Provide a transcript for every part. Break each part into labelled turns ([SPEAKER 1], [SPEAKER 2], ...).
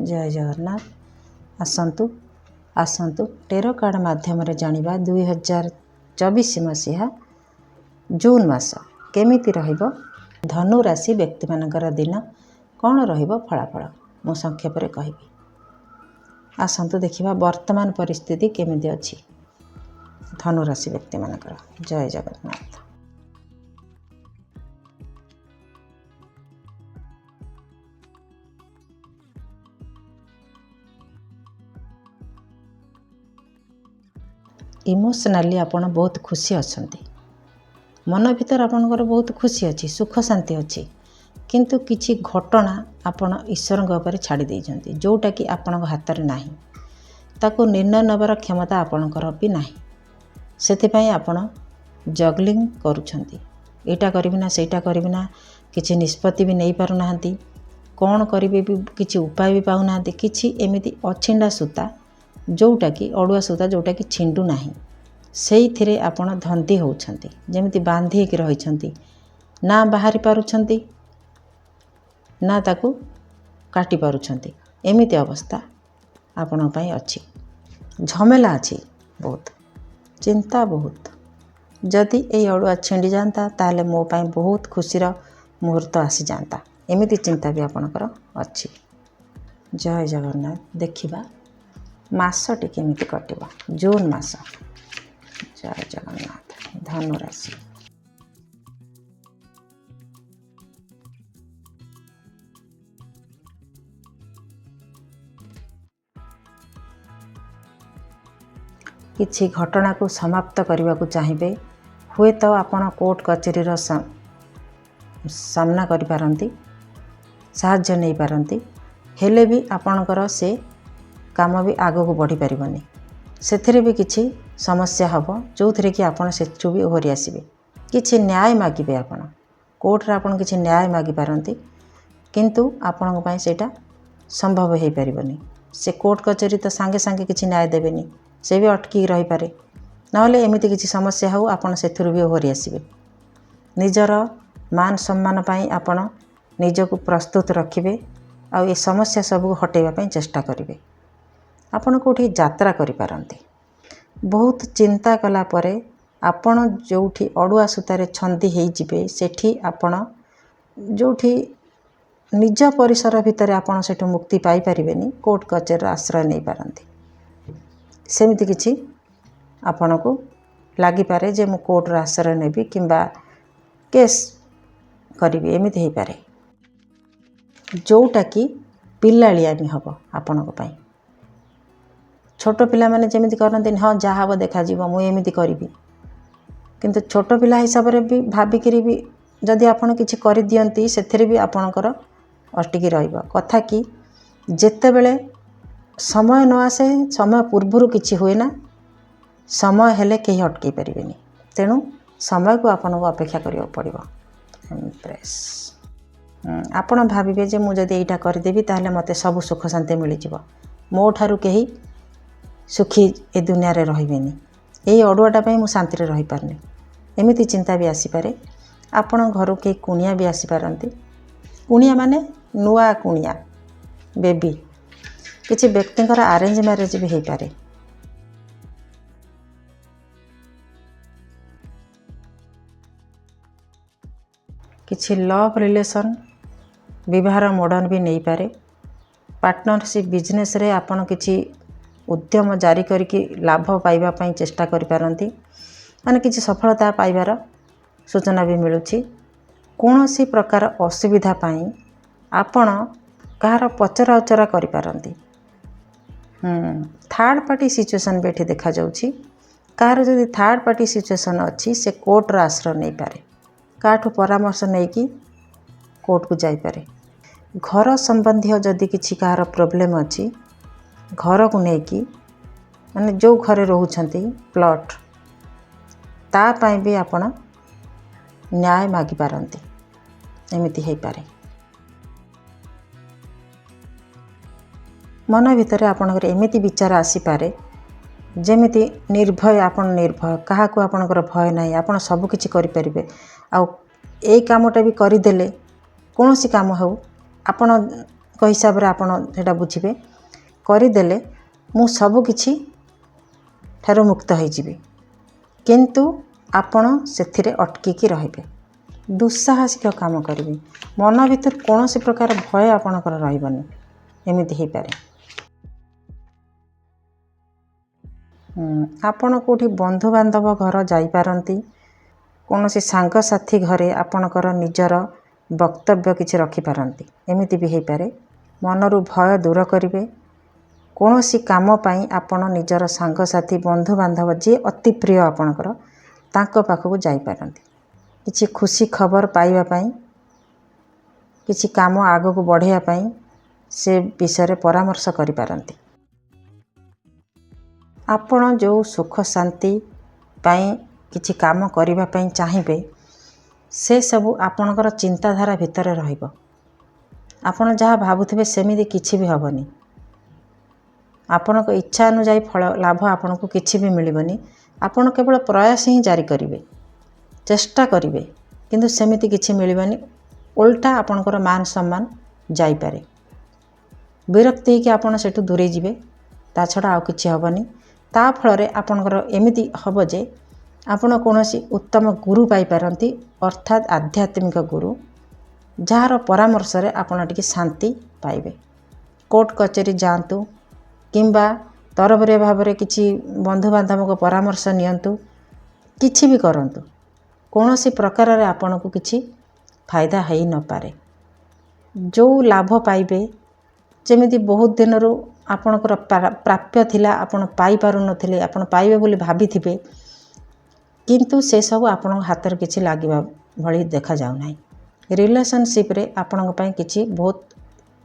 [SPEAKER 1] जय Jagannath. आसतु आसतु tarot card माध्यम जानिबा 2024 मसीहा जून मास केमिति रहिबो धनु राशि व्यक्ति मानकर दिन कौन रहिबो फलाफल मु संक्षेप रे कहिबी। आसतु देखिबा वर्तमान परिस्थिति केमिति अछि धनु राशि व्यक्ति मानकर। जय जगन्नाथ। इमोशनाली आपण बहुत खुशी अछंती, मन भीतर आपणकर बहुत खुशी अच्छी, सुख शांति अच्छी, किंतु किछि घटना आपण ईश्वर उपर छाड़ी देइछंती जोटा कि आपण हाथ में नाही, ताको निर्णय नबर क्षमता आपणकर भी नाही। सेथिपई आपण जगलिंग करूछंती, एटा करिबिना सेटा करिबिना, किछि निष्पत्ति भी नहीं पारु नाहंती, कौन करिबे भी किछि उपाय भी पाउ नाहंती। किछि एमिति अछिंडा सूता जोटा कि अड़ुआ सूता जोटा कि छिंडू नाही, सेई थिरे आपण धंदी होउछंती, जेमिति बांधी के रहिछंती, ना बाहरी पारुछंती ना ताकू काटी पारुछंती। एमिति अवस्था आपण पई अछि। झमेला अछि, बहुत चिंता, बहुत जदि ए अड़ुआ छिंडी जानता ताले मो पई बहुत खुशीर मुहूर्त आसी जानता, एमिति चिंता भी आपणकर अछि। जय जगन्नाथ। देखिबा मासटी केमिति कटिबा जून मास। जय जगन्नाथ। धनु राशि किछि घटना को समाप्त करने को चाहिए, हुए तो आपण कोर्ट कचेरी सामना करि पारंती, साहाय्य नहीं पारंती, हेले भी आपणकर से काम भी आगो को बढ़ी पारिबनी। सेथिरे भी किछि समस्या हबो जो थिरे कि आपण सेठु भी ओहरी आसीबे। किछि न्याय मागिबे, आपण कोर्ट रे आपण किछि न्याय मागी पारंती, किंतु आपण पई सेटा संभव हे पारिबनी। से कोर्ट कचेरी तो सांगे सांगे किछि न्याय देबेनी, से भी अटकी रही पारे, नहले एमिति किछि समस्या हो आपण सेथुरु भी ओहरी आसीबे। निजर मान सम्मान पई आपण निजको प्रस्तुत रखिबे आ ए समस्या सब हटेबा पई चेष्टा करिवे। आपण कोठी यात्रा करि पारंती। बहुत चिंता कला परे आपण जोठी अड़ुआ सूतारे छंदी हेई जिबे, सेठी आपण जोठी निज परिसर भितर आपण सेठु मुक्ति पाई परिबेनी, कोर्ट कचेरी आश्रय नहीं पारंती। सेमिति किछि आपण को लागि पारे जे मु कोर्ट रा आश्रय नेबी किंबा केस करिबी, एमिति हेई पारे जोटा कि पिल्लालियामी हबो आपण को पई। छोट पिला माने जेमिति करनते, हाँ जहाँ हम देखा जीव मु एमिति करिबी, किंतु छोट पिला हिसाब रे भी भाबिकरी भी जदि आपण किछि करि दियंती, सेथिरे भी आपणकर अटकी रहइबो। कथा कि जेतेबेले समय न आसे, समय पूर्वरु किछि हुए ना, समय हेले केही अटकी परिबेनी, तेणु समय को आपण को अपेक्षा करियो पड़िबो। इम्प्रेस आपण भाबिबे जे मु जदि एटा करि देबी ताहले मते सब सुख शांति मिलि जिवो, मो ठारू केही सुखी ए दुनिया रे रहिबेनी, एई अडुआटा पई मु शांति रे रहि पारनी, एमिति चिंता भी आसी पारे। आपण घर के कुनिया भी आसी पारंती, कुनिया माने नुआ कुनिया, बेबी, किछि व्यक्तिंकर अरेंज मैरिज भी हेई पारे। किछि लव रिलेशन विवाहर मॉडर्न भी नहीं पारे। पार्टनरशिप बिजनेस रे आपण किछि उद्यम जारी करके लाभ पाइबा पई चेष्टा करि पारंती, माने किछि सफलता पाइबार सूचना भी मिलुछि। कोनोसी प्रकार असुविधा पई आपण कहार पचरा उचरा करि पारंती। थर्ड पार्टी सिचुएशन बेठी देखा जाउछि। कहार जदि थर्ड पार्टी सिचुएशन अछि, से कोर्ट रा आश्रय नहीं पारे, काठू परामर्श नहीं कि कोर्ट को जाई पारे। घर संबंधी जदि किछि कहार प्रॉब्लम अछि, घर को लेकिन माने जो घरे रोचंती प्लॉट ता पाई भी आपण न्याय मागी पारंती, एमिति हेई पारे। मन भितर आपणकर एमिति विचार आसी पारे जेमिति निर्भय, आपण निर्भय, कहा को आपणकर भय नाही, आपण सब किछि करि परिबे। आ ए कामटा भी करि देले, कोनोसी काम हो आपण ହିସାବରେ ଆପଣ ସେଇଟା ବୁଝିବେ। କରିଦେଲେ ମୁଁ ସବୁକିଛି ଠାରୁ ମୁକ୍ତ ହୋଇଯିବି। କିନ୍ତୁ ଆପଣ ସେଥିରେ ଅଟକିକି ରହିବେ, ଦୁଃସାହସିକ କାମ କରିବେ, ମନ ଭିତରେ କୌଣସି ପ୍ରକାର ଭୟ ଆପଣଙ୍କର ରହିବନି। ଏମିତି ହେଇପାରେ। ଆପଣ କେଉଁଠି ବନ୍ଧୁବାନ୍ଧବ ଘର ଯାଇପାରନ୍ତି। କୌଣସି ସାଙ୍ଗସାଥି ଘରେ ଆପଣଙ୍କର ନିଜର ବକ୍ତବ୍ୟ କିଛି ରଖିପାରନ୍ତି। ଏମିତି ବି ହେଇପାରେ। ମନରୁ ଭୟ ଦୂର କରିବେ। କୌଣସି କାମ ପାଇଁ ଆପଣ ନିଜର ସାଙ୍ଗସାଥି ବନ୍ଧୁବାନ୍ଧବ ଯିଏ ଅତି ପ୍ରିୟ ଆପଣଙ୍କର ତାଙ୍କ ପାଖକୁ ଯାଇପାରନ୍ତି। କିଛି ଖୁସି ଖବର ପାଇବା ପାଇଁ, କିଛି କାମ ଆଗକୁ ବଢ଼ାଇବା ପାଇଁ ସେ ବିଷୟରେ ପରାମର୍ଶ କରିପାରନ୍ତି। ଆପଣ ଯେଉଁ ସୁଖ ଶାନ୍ତି ପାଇଁ କିଛି କାମ କରିବା ପାଇଁ ଚାହିଁବେ ସେସବୁ ଆପଣଙ୍କର ଚିନ୍ତାଧାରା ଭିତରେ ରହିବ। ଆପଣ ଯାହା ଭାବୁଥିବେ ସେମିତି କିଛି ବି ହେବନି। ଆପଣଙ୍କ ଇଚ୍ଛା ଅନୁଯାୟୀ ଫଳ ଲାଭ ଆପଣଙ୍କୁ କିଛି ବି ମିଳିବନି। ଆପଣ କେବଳ ପ୍ରୟାସ ହିଁ ଜାରି କରିବେ, ଚେଷ୍ଟା କରିବେ, କିନ୍ତୁ ସେମିତି କିଛି ମିଳିବନି। ଓଲଟା ଆପଣଙ୍କର ମାନ ସମ୍ମାନ ଯାଇପାରେ। ବିରକ୍ତି ହେଇକି ଆପଣ ସେଠୁ ଦୂରେଇ ଯିବେ, ତା ଛଡ଼ା ଆଉ କିଛି ହେବନି। ତା ଫଳରେ ଆପଣଙ୍କର ଏମିତି ହେବ ଯେ ଆପଣ କୌଣସି ଉତ୍ତମ ଗୁରୁ ପାଇପାରନ୍ତି, ଅର୍ଥାତ୍ ଆଧ୍ୟାତ୍ମିକ ଗୁରୁ, ଯାହାର ପରାମର୍ଶରେ ଆପଣ ଟିକେ ଶାନ୍ତି ପାଇବେ। କୋର୍ଟ କଚେରୀ ଯାଆନ୍ତୁ କିମ୍ବା ତରବରିଆ ଭାବରେ କିଛି ବନ୍ଧୁବାନ୍ଧବଙ୍କ ପରାମର୍ଶ ନିଅନ୍ତୁ, କିଛି ବି କରନ୍ତୁ, କୌଣସି ପ୍ରକାରରେ ଆପଣଙ୍କୁ କିଛି ଫାଇଦା ହେଇନପାରେ। ଯେଉଁ ଲାଭ ପାଇବେ, ଯେମିତି ବହୁତ ଦିନରୁ ଆପଣଙ୍କର ପ୍ରାପ୍ୟ ଥିଲା, ଆପଣ ପାଇପାରୁନଥିଲେ, ଆପଣ ପାଇବେ ବୋଲି ଭାବିଥିବେ, କିନ୍ତୁ ସେସବୁ ଆପଣଙ୍କ ହାତରେ କିଛି ଲାଗିବା ଭଳି ଦେଖାଯାଉନାହିଁ। ରିଲେସନସିପ୍ରେ ଆପଣଙ୍କ ପାଇଁ କିଛି ବହୁତ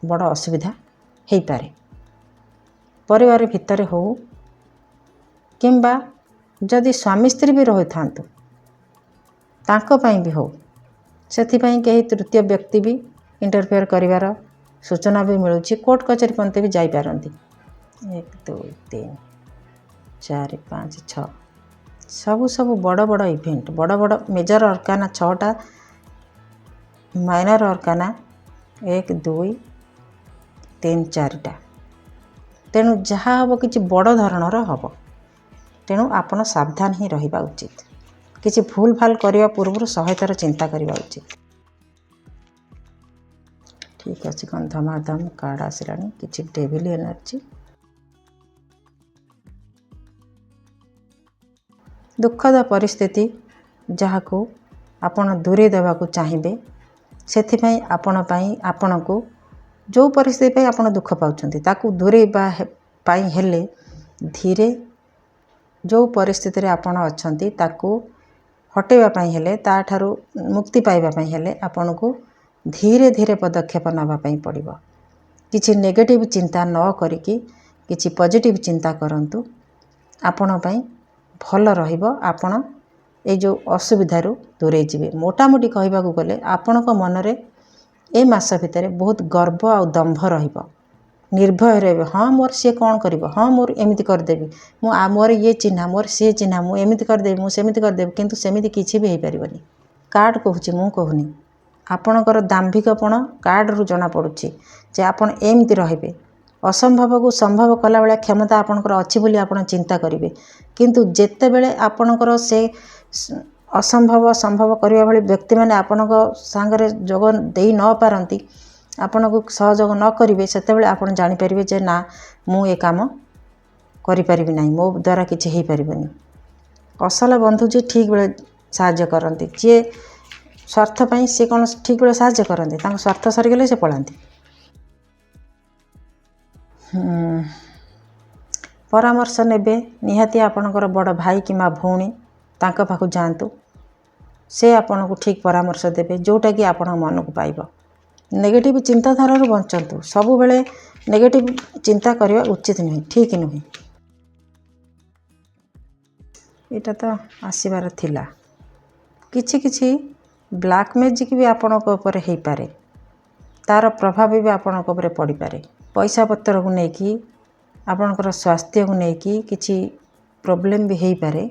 [SPEAKER 1] ବଡ଼ ଅସୁବିଧା ହେଇପାରେ। ପରିବାର ଭିତରେ ହେଉ କିମ୍ବା ଯଦି ସ୍ୱାମୀ ସ୍ତ୍ରୀ ବି ରହିଥାନ୍ତୁ ତାଙ୍କ ପାଇଁ ବି ହେଉ, ସେଥିପାଇଁ କେହି ତୃତୀୟ ବ୍ୟକ୍ତି ବି ଇଣ୍ଟରଫିୟର କରିବାର ସୂଚନା ବି ମିଳୁଛି। କୋର୍ଟ କଚେରୀ ପର୍ଯ୍ୟନ୍ତ ବି ଯାଇପାରନ୍ତି। 1 2 3 4 5 6 ସବୁ ବଡ଼ ବଡ଼ ଇଭେଣ୍ଟ, ବଡ଼ ବଡ଼ ମେଜର ଅର୍କାନା 6ଟା, ମାଇନର ଅର୍କାନା 1 2 3 4ଟା। ତେଣୁ ଯାହା ହେବ କିଛି ବଡ଼ ଧରଣର ହେବ। ତେଣୁ ଆପଣ ସାବଧାନ ହିଁ ରହିବା ଉଚିତ। କିଛି ଭୁଲ ଭାଲ କରିବା ପୂର୍ବରୁ 100 ଥର ଚିନ୍ତା କରିବା ଉଚିତ। ଠିକ୍ ଅଛି, କ'ଣ ଧମାଧମ କାର୍ଡ଼ ଆସିଲାଣି। କିଛି ଡେଭିଲ ଏନର୍ଜି। ଦୁଃଖଦ ପରିସ୍ଥିତି ଯାହାକୁ ଆପଣ ଦୂରେଇ ଦେବାକୁ ଚାହିଁବେ, ସେଥିପାଇଁ ଆପଣଙ୍କୁ ଯେଉଁ ପରିସ୍ଥିତି ପାଇଁ ଆପଣ ଦୁଃଖ ପାଉଛନ୍ତି ତାକୁ ଦୂରେଇବା ପାଇଁ ହେଲେ ଧୀରେ, ଯେଉଁ ପରିସ୍ଥିତିରେ ଆପଣ ଅଛନ୍ତି ତାକୁ ହଟେଇବା ପାଇଁ ହେଲେ, ତାଠାରୁ ମୁକ୍ତି ପାଇବା ପାଇଁ ହେଲେ ଆପଣଙ୍କୁ ଧୀରେ ଧୀରେ ପଦକ୍ଷେପ ନେବା ପାଇଁ ପଡ଼ିବ। କିଛି ନେଗେଟିଭ୍ ଚିନ୍ତା ନ କରିକି କିଛି ପଜିଟିଭ୍ ଚିନ୍ତା କରନ୍ତୁ। ଆପଣ ପାଇଁ ଭଲ ରହିବ। ଆପଣ ଏଇ ଯେଉଁ ଅସୁବିଧାରୁ ଦୂରେଇ ଯିବେ। ମୋଟାମୋଟି କହିବାକୁ ଗଲେ ଆପଣଙ୍କ ମନରେ ଏ ମାସ ଭିତରେ ବହୁତ ଗର୍ବ ଆଉ ଦମ୍ଭ ରହିବ। ନିର୍ଭୟ ରହିବେ। ହଁ, ମୋର ସିଏ କ'ଣ କରିବ, ହଁ ମୋର ଏମିତି କରିଦେବି, ମୋର ଇଏ ଚିହ୍ନା, ମୋର ସିଏ ଚିହ୍ନା, ମୁଁ ଏମିତି କରିଦେବି, ମୁଁ ସେମିତି କରିଦେବି। କିନ୍ତୁ ସେମିତି କିଛି ବି ହେଇପାରିବନି। କାର୍ଡ଼ କହୁଛି, ମୁଁ କହୁନି। ଆପଣଙ୍କର ଦାମ୍ଭିକପଣ କାର୍ଡ଼ରୁ ଜଣାପଡ଼ୁଛି ଯେ ଆପଣ ଏମିତି ରହିବେ। ଅସମ୍ଭବକୁ ସମ୍ଭବ କଲାଭଳିଆ କ୍ଷମତା ଆପଣଙ୍କର ଅଛି ବୋଲି ଆପଣ ଚିନ୍ତା କରିବେ। କିନ୍ତୁ ଯେତେବେଳେ ଆପଣଙ୍କର ସେ ଅସମ୍ଭବ ସମ୍ଭବ କରିବା ଭଳି ବ୍ୟକ୍ତିମାନେ ଆପଣଙ୍କ ସାଙ୍ଗରେ ଯୋଗ ଦେଇ ନ ପାରନ୍ତି, ଆପଣଙ୍କୁ ସହଯୋଗ ନ କରିବେ, ସେତେବେଳେ ଆପଣ ଜାଣିପାରିବେ ଯେ ନା, ମୁଁ ଏ କାମ କରିପାରିବି ନାହିଁ, ମୋ ଦ୍ୱାରା କିଛି ହେଇପାରିବନି। ଅସଲ ବନ୍ଧୁ ଯିଏ ଠିକ୍ ବେଳେ ସାହାଯ୍ୟ କରନ୍ତି, ଯିଏ ସ୍ୱାର୍ଥ ପାଇଁ ସିଏ କ'ଣ ଠିକ୍ ବେଳେ ସାହାଯ୍ୟ କରନ୍ତି? ତାଙ୍କ ସ୍ୱାର୍ଥ ସରିଗଲେ ସେ ପଳାନ୍ତି। ପରାମର୍ଶ ନେବେ ନିହାତି ଆପଣଙ୍କର ବଡ଼ ଭାଇ କିମ୍ବା ଭଉଣୀ, ତାଙ୍କ ପାଖକୁ ଯାଆନ୍ତୁ। ସେ ଆପଣଙ୍କୁ ଠିକ୍ ପରାମର୍ଶ ଦେବେ, ଯେଉଁଟାକି ଆପଣଙ୍କ ମନକୁ ପାଇବ। ନେଗେଟିଭ୍ ଚିନ୍ତାଧାରାରୁ ବଞ୍ଚନ୍ତୁ। ସବୁବେଳେ ନେଗେଟିଭ୍ ଚିନ୍ତା କରିବା ଉଚିତ ନୁହେଁ, ଠିକ୍ ନୁହେଁ। ଏଇଟା ତ ଆସିବାର ଥିଲା। କିଛି ବ୍ଲାକ୍ ମ୍ୟାଜିକ୍ ବି ଆପଣଙ୍କ ଉପରେ ହେଇପାରେ, ତା'ର ପ୍ରଭାବ ବି ଆପଣଙ୍କ ଉପରେ ପଡ଼ିପାରେ। ପଇସା ପତ୍ରକୁ ନେଇକି, ଆପଣଙ୍କର ସ୍ୱାସ୍ଥ୍ୟକୁ ନେଇକି କିଛି ପ୍ରୋବ୍ଲେମ୍ ବି ହେଇପାରେ।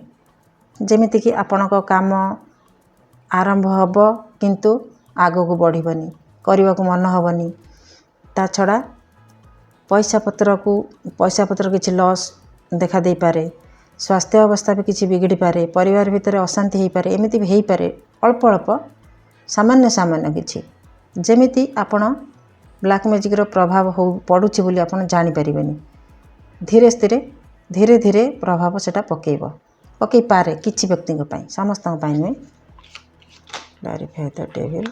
[SPEAKER 1] ଯେମିତିକି ଆପଣଙ୍କ କାମ ଆରମ୍ଭ ହେବ କିନ୍ତୁ ଆଗକୁ ବଢ଼ିବନି, କରିବାକୁ ମନ ହେବନି। ତା ଛଡ଼ା पैसा पत्र किसी लॉस देखा दे पारे, स्वास्थ्य अवस्था भी किसी बिगड़ी पारे, परिवार भितर अशांति हो पारे, एमती भी हो पारे। अल्प अल्प सामान्य सामान्य किसी जमीती आपण ब्लैक मैजिक रो प्रभाव हो पड़ुछि बोली आपण जानि परिबेनी। धीरे धीरे प्रभाव सेटा पकई पारे किछि व्यक्ति पई, समस्त पई नुहे। Clarify the devil.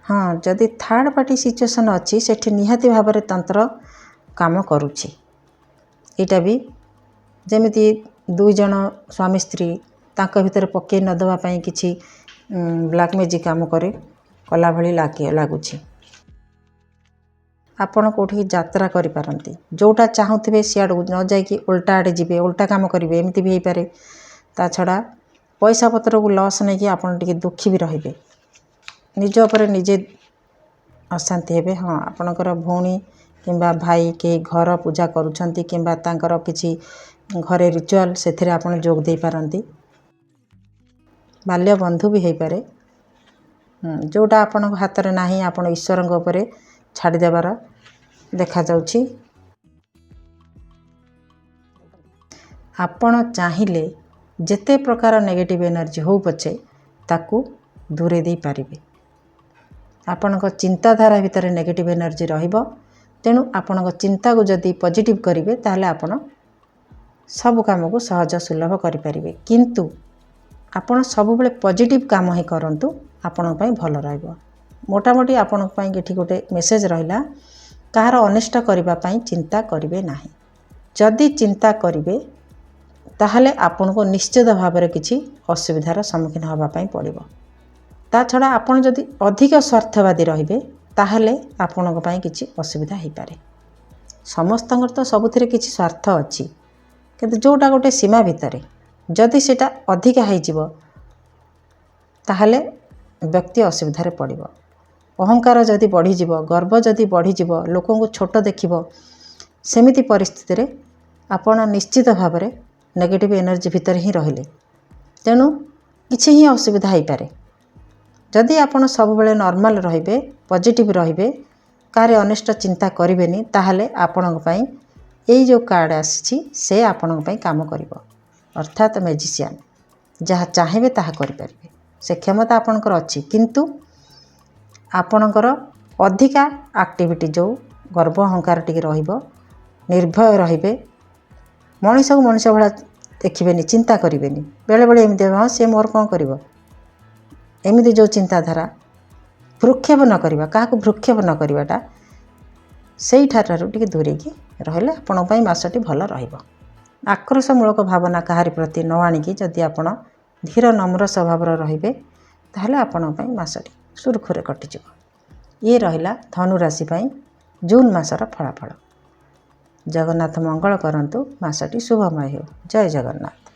[SPEAKER 1] हाँ, जदि थर्ड पार्टी सिचुएशन अच्छी सेठी निहाती भाव में तंत्र काम करुछि। एटा भी जमिति दुई जन स्वामी स्त्री तांको भितर पकई न दवा पई किछि ब्लैक मैजिक काम करे कला भली लागुछि। आपण कोठी यात्रा करि पारंती, जोटा चाहुथिबे सियाडू न जाइकी उल्टा आड़े जिबे, उल्टा काम करिवे, एमती भी हो पारे। ता छड़ा पैसा पत्र को लॉस नहीं कि आपण टिके दुखी भी रहिबे, निज उपर निजे अशांति हेबे। हाँ, आपणकर भौणी किंबा भाई के घर पूजा करुछंती किंबा तांकर किछि घरे रिचुअल सेथिरे आपण जोग दे पारंती। बाल्य बंधु भी हो पारे, जोटा आपण हाथ में नाही आपण ईश्वर उपर छाड़ी देवार देखा जाउछि। आपण चाहिले जेते प्रकार नेगेटिव एनर्जी हो पछे ताकू दूरे दे पारिबे। आपणक चिंताधारा भितर नेगेटिव एनर्जी रहिबो, तेणु आपणक चिंता को जदि पॉजिटिव करिवे ताहले आपण सब काम को सहज सुलभ करि परिबे। किंतु आपण सब बेले पॉजिटिव काम ही करंतु, आपण पई भलो रहइबो। मोटामोटी आपण पई एठी गोटे मेसेज रहिला, कहार अनिष्ट करिबा पई चिंता करिवे नाही। जदि चिंता करिवे ताहले आपण को निश्चित भाव में किछि असुविधार सम्मुखीन होबा पई पड़िबो। ता छड़ा आपण जदि अधिक स्वार्थवादी रहिबे ताहले आपणक पई किछि असुविधा हो पारे। समस्तंगर तो सबुथिरे किछि स्वार्थ अछि, किंतु जोटा गोटे सीमा भितर जदि सेटा अधिक हो ताहले व्यक्ति असुविधार पड़िबो। अहंकार जदि बढ़ीजिब, गर्व जदि बढ़ीजिब, लोक को छोट देखिब, सेमिति परिस्थिति रे आपण निश्चित भाव में नेगेटिव एनर्जी भितर ही रहिले, तेणु किछि ही असुविधा हो पारे। जदि आपण सब बेले नॉर्मल रहिबे, पॉजिटिव रहिबे, कारे अनिष्ट चिंता करिवेनी, ताहले आपणक पई एई जो कार्ड आसी से आपणक पई काम करिवो। अर्थात मैजिशियन जहाँ चाहिए ताहा करि परिबे, से क्षमता आपणकर अछि। किंतु आपणकर अधिका एक्टिविटी जो गर्व अहंकार टिके रहिबो, निर्भय रहिबे, मनीष को मनीष भाया देखिबेनी, चिंता करिवेनी। बेले बेले एमती हाँ से मोर कौन करिवो, एमती जो चिंताधारा भ्रूक्षेप न करिबा, काहाकू भ्रूक्षेप न करिवाटा, सेई ठारु टिके दूरेकी रहले आपण पई मासटी भल रहिबो। आक्रोशमूलक भावना काहारी प्रति न आनिकी जदि आपण धीर नम्र स्वभाव रहिबे ताहले आपण पई मासटी सुरखुरे कटिजिवो। ये रहिला धनु राशि पई जून मासर फलाफल। जगन्नाथ मंगल करंतु, मासटी शुभमय हो। जय जगन्नाथ।